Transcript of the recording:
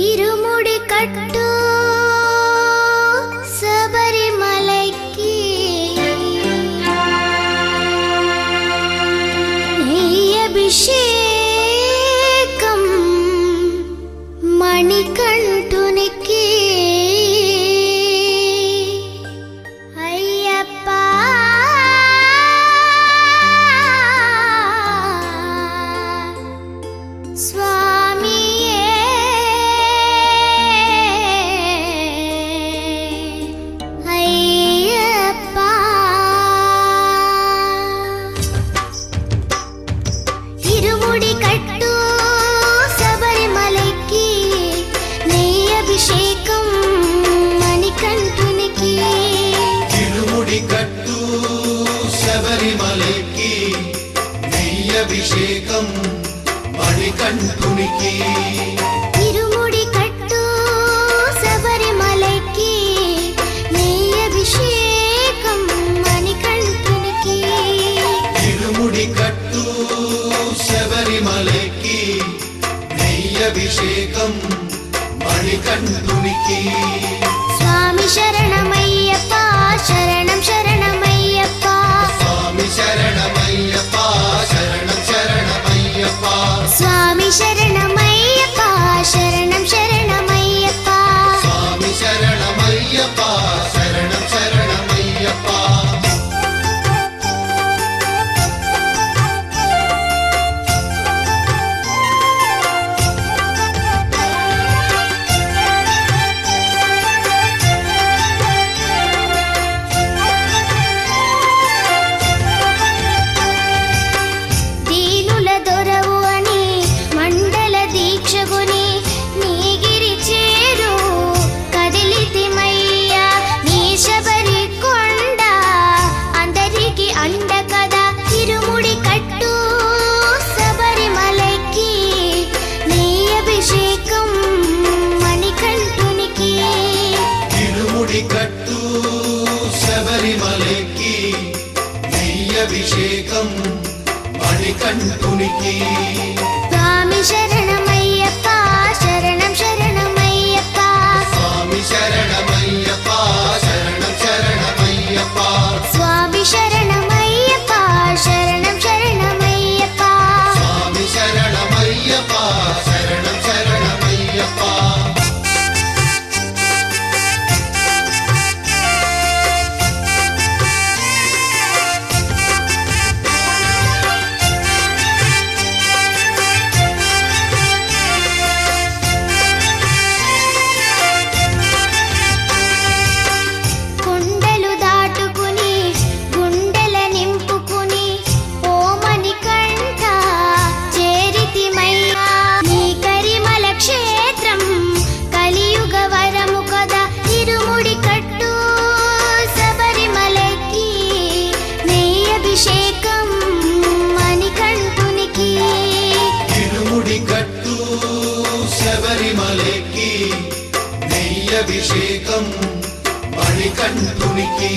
ఇరుముడి కట్టు శబరిమలైకి అభిషేకం మణికంఠునికి అయ్యప్ప శబరిమలైకి నెయ్యభిషేకం మణికంఠునికి ఇరుముడి కట్టు శబరిమలైకి నెయ్యభిషేకం మణికంఠునికి ఇరుముడి కట్టు శబరిమలైకి నెయ్యభిషేకం మణికంఠునికి స్వామి శరణమయ్యప్ప శరణం శరణమయ్యప్ప స్వామి శరణమయ్యప్ప శరణం శరణమయ్యప్ప స్వామి శరణమయ్యప్ప శరణం శరణమయ్యప్ప స్వామి శరణమయ్యప్ప శరణం శరణమయ్యప్ప కట్టు శబరిమలైకి నెయ్యభిషేకం మణికంఠునికి స్వామి శరణమయ్యప్ప శరణం శరణమయ్యప్ప స్వామి శరణమయ్యప్ప శరణం శరణమయ్యప్ప స్వామి శరణమయ్యప్ప శరణం శరణమయ్యప్ప స్వామి శరణమయ్యప్ప శరణం శరణమయ్యప్ప శబరిమలైకి నెయ్యభిషేకం మణికంఠునికి